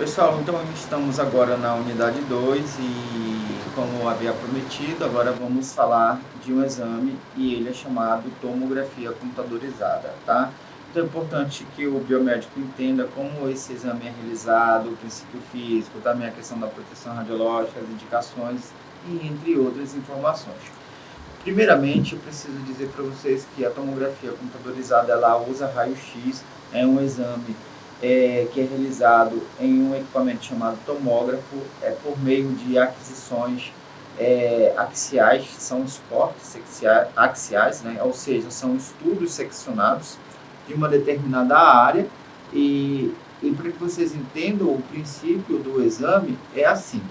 Pessoal, então estamos agora na unidade 2 e, como havia prometido, agora vamos falar de um exame e ele é chamado tomografia computadorizada, tá? Então é importante que o biomédico entenda como esse exame é realizado, o princípio físico, também a questão da proteção radiológica, as indicações e entre outras informações. Primeiramente, eu preciso dizer para vocês que a tomografia computadorizada ela usa raio-x, é um exame que é realizado em um equipamento chamado tomógrafo, por meio de aquisições axiais, que são os cortes axiais, né? Ou seja, são estudos seccionados de uma determinada área e para que vocês entendam o princípio do exame, é assim.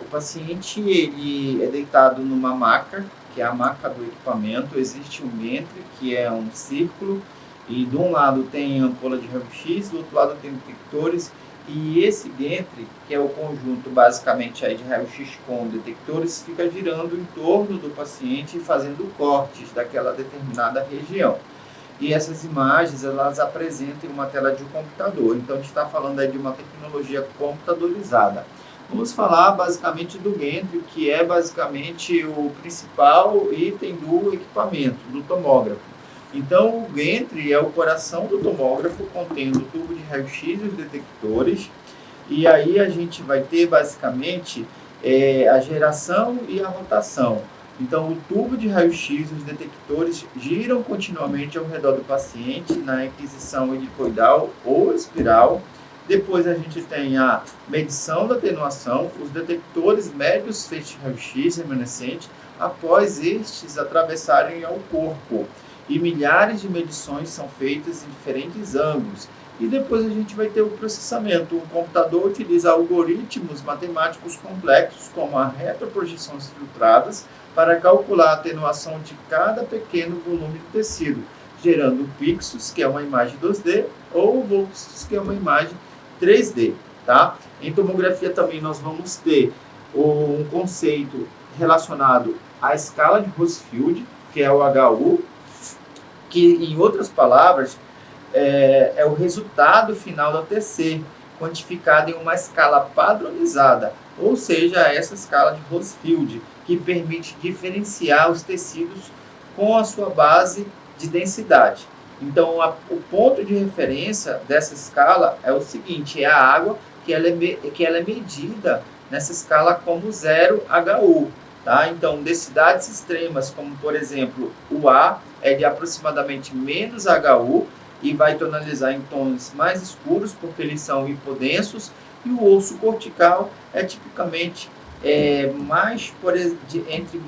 O paciente ele é deitado numa maca, que é a maca do equipamento, existe um ventre, que é um círculo, e de um lado tem ampola de raio-x, do outro lado tem detectores, e esse ventre, que é o conjunto basicamente aí de raio-x com detectores, fica girando em torno do paciente e fazendo cortes daquela determinada região. E essas imagens, elas apresentam uma tela de um computador. Então, a gente está falando aí de uma tecnologia computadorizada. Vamos falar basicamente do gantry, que é basicamente o principal item do equipamento, do tomógrafo. Então, o gantry é o coração do tomógrafo, contendo o tubo de raio-x e os detectores. E aí a gente vai ter basicamente a geração e a rotação. Então, o tubo de raio-x e os detectores giram continuamente ao redor do paciente na aquisição helicoidal ou espiral. Depois a gente tem a medição da atenuação, os detectores medem os feixes de raio-x remanescentes após estes atravessarem ao corpo. E milhares de medições são feitas em diferentes ângulos. E depois a gente vai ter o processamento. O computador utiliza algoritmos matemáticos complexos, como a retroprojeções filtradas, para calcular a atenuação de cada pequeno volume do tecido, gerando pixels, que é uma imagem 2D, ou voxels, que é uma imagem 3D. Tá? Em tomografia também nós vamos ter um conceito relacionado à escala de Horsfield, que é o HU, que, em outras palavras, é o resultado final da TC, quantificado em uma escala padronizada, ou seja, essa escala de Horsfield, que permite diferenciar os tecidos com a sua base de densidade. Então, o ponto de referência dessa escala é o seguinte, é a água que ela é medida nessa escala como 0HU. Tá? Então, densidades extremas, como por exemplo o A, é de aproximadamente menos HU, e vai tonalizar em tons mais escuros, porque eles são hipodensos, e o osso cortical é tipicamente entre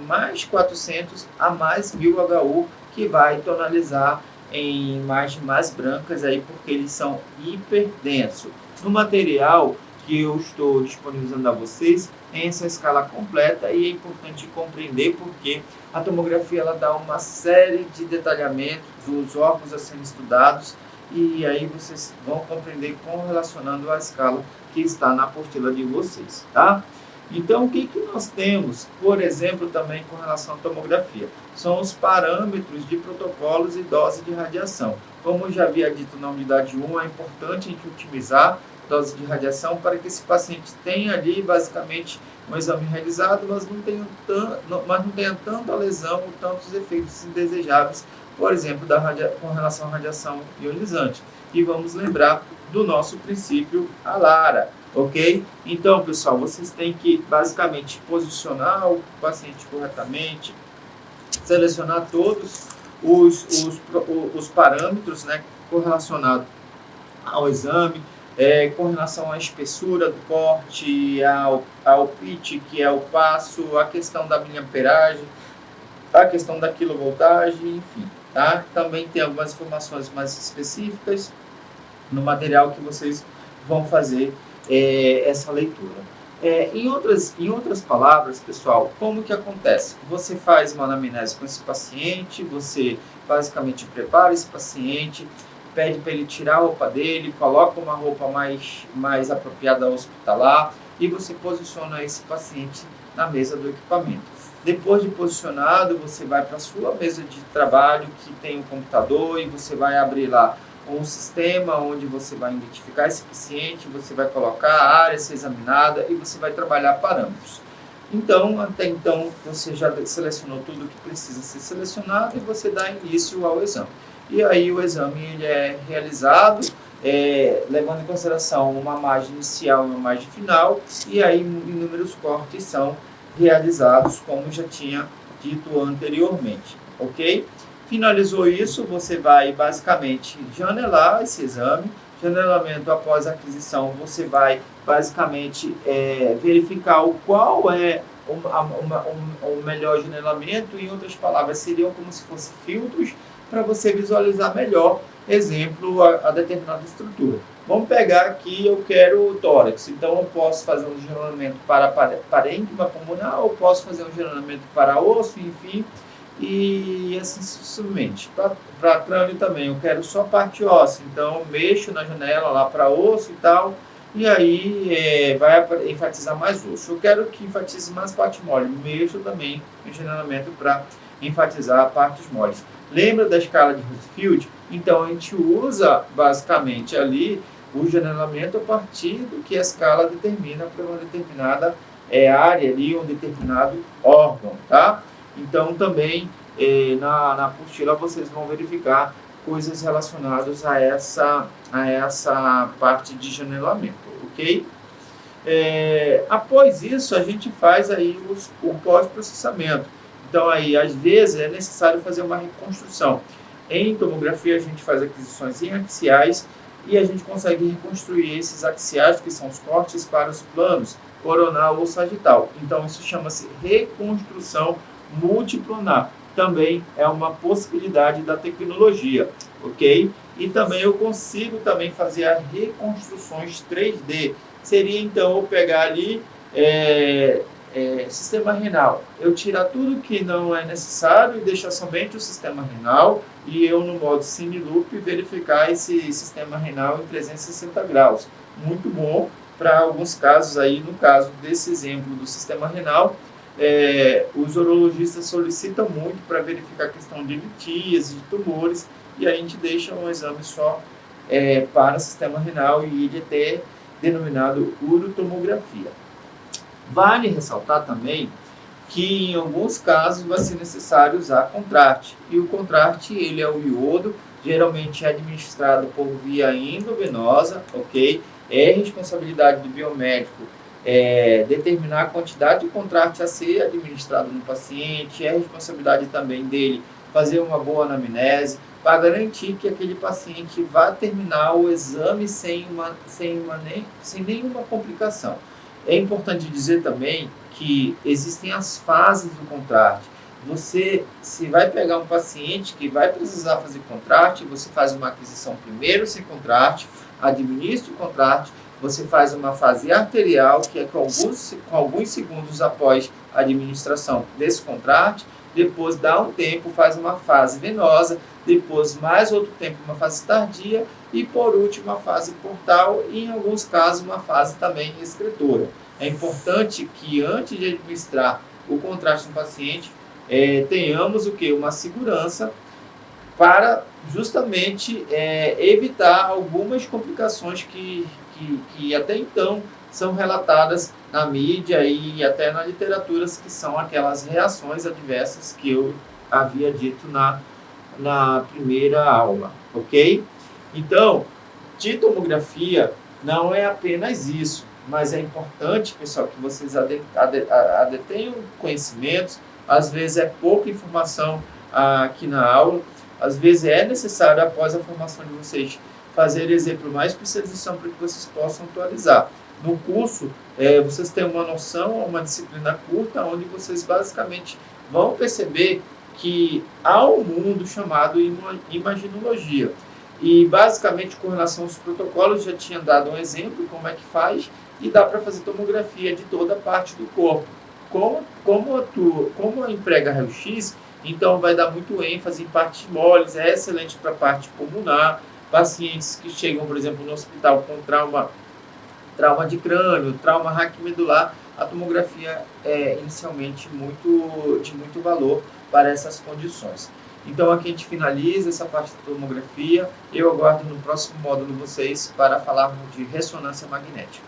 mais 400 a mais 1000 HU, que vai tonalizar em imagens mais brancas, aí, porque eles são hiperdensos. No material que eu estou disponibilizando a vocês, tem essa escala completa e é importante compreender porque a tomografia ela dá uma série de detalhamentos dos órgãos a serem estudados e aí vocês vão compreender como relacionando a escala que está na apostila de vocês, tá? Então, o que nós temos, por exemplo, também com relação à tomografia? São os parâmetros de protocolos e dose de radiação. Como eu já havia dito na unidade 1, é importante a gente otimizar a dose de radiação para que esse paciente tenha ali, basicamente, um exame realizado, mas não tenha tanta lesão ou tantos efeitos indesejáveis, por exemplo, com relação à radiação ionizante. E vamos lembrar do nosso princípio ALARA, ok? Então, pessoal, vocês têm que, basicamente, posicionar o paciente corretamente, selecionar todos os parâmetros, né, correlacionados ao exame, com relação à espessura do corte, ao pitch, que é o passo, a questão da miliamperagem, a questão da quilovoltagem, enfim. Tá? Também tem algumas informações mais específicas no material que vocês vão fazer essa leitura. Em outras palavras, pessoal, como que acontece? Você faz uma anamnese com esse paciente, você basicamente prepara esse paciente, pede para ele tirar a roupa dele, coloca uma roupa mais apropriada hospitalar e você posiciona esse paciente na mesa do equipamento. Depois de posicionado, você vai para a sua mesa de trabalho, que tem um computador, e você vai abrir lá um sistema onde você vai identificar esse paciente, você vai colocar a área a ser examinada e você vai trabalhar parâmetros. Então, até então, você já selecionou tudo o que precisa ser selecionado e você dá início ao exame. E aí o exame ele é realizado levando em consideração uma margem inicial e uma margem final, e aí inúmeros cortes são realizados, como já tinha dito anteriormente, ok? Finalizou isso, você vai basicamente janelar esse exame. Janelamento após a aquisição, você vai basicamente verificar qual é o melhor janelamento. Em outras palavras, seriam como se fossem filtros para você visualizar melhor, exemplo, a determinada estrutura. Vamos pegar aqui, eu quero o tórax, então eu posso fazer um janelamento para parênquima pulmonar, ou posso fazer um janelamento para osso, enfim, e assim sucessivamente. Para crânio também, eu quero só parte óssea, então eu mexo na janela lá para osso e tal, e aí vai enfatizar mais osso. Eu quero que enfatize mais parte mole, mexo também em janelamento para enfatizar partes moles. Lembra da escala de Huddersfield? Então a gente usa basicamente ali o janelamento a partir do que a escala determina para uma determinada área ali, um determinado órgão, tá? Então também na apostila vocês vão verificar coisas relacionadas a essa parte de janelamento, ok? Após isso, a gente faz aí o pós-processamento. Então, aí, às vezes, é necessário fazer uma reconstrução. Em tomografia, a gente faz aquisições em axiais e a gente consegue reconstruir esses axiais, que são os cortes, para os planos coronal ou sagital. Então, isso chama-se reconstrução multiplanar. Também é uma possibilidade da tecnologia, ok? E também eu consigo também fazer as reconstruções 3D. Seria, então, eu pegar ali sistema renal. Eu tirar tudo que não é necessário e deixar somente o sistema renal e eu, no modo Cineloop, verificar esse sistema renal em 360 graus. Muito bom para alguns casos aí, no caso desse exemplo do sistema renal, os urologistas solicitam muito para verificar a questão de litíase, de tumores, e a gente deixa um exame só para o sistema renal e ele até denominado urotomografia. Vale ressaltar também que em alguns casos vai ser necessário usar contraste, e o contraste ele é o iodo, geralmente é administrado por via endovenosa, ok? É responsabilidade do biomédico determinar a quantidade de contraste a ser administrado no paciente, é responsabilidade também dele fazer uma boa anamnese, para garantir que aquele paciente vá terminar o exame sem nenhuma complicação. É importante dizer também que existem as fases do contraste. Você, se vai pegar um paciente que vai precisar fazer contraste, você faz uma aquisição primeiro sem contraste, administra o contraste, você faz uma fase arterial, que é com alguns segundos após a administração desse contraste, depois dá um tempo, faz uma fase venosa, depois mais outro tempo uma fase tardia e por último a fase portal e em alguns casos uma fase também excretora. É importante que antes de administrar o contraste no paciente, tenhamos o que? Uma segurança para justamente evitar algumas complicações que até então são relatadas na mídia e até na literatura, que são aquelas reações adversas que eu havia dito na primeira aula, ok? Então, de tomografia não é apenas isso, mas é importante, pessoal, que vocês adetenham conhecimentos. Às vezes é pouca informação aqui na aula, às vezes é necessário, após a formação de vocês, fazer exemplo mais especialização para que vocês possam atualizar. No curso, vocês têm uma noção, uma disciplina curta, onde vocês basicamente vão perceber que há um mundo chamado imaginologia. E basicamente, com relação aos protocolos, já tinha dado um exemplo como é que faz, e dá para fazer tomografia de toda a parte do corpo. Como emprega raio-x, então vai dar muito ênfase em partes moles, é excelente para a parte pulmonar. Pacientes que chegam, por exemplo, no hospital com trauma de crânio, trauma raquimedular, a tomografia é inicialmente de muito valor para essas condições. Então, aqui a gente finaliza essa parte da tomografia. Eu aguardo no próximo módulo vocês para falarmos de ressonância magnética.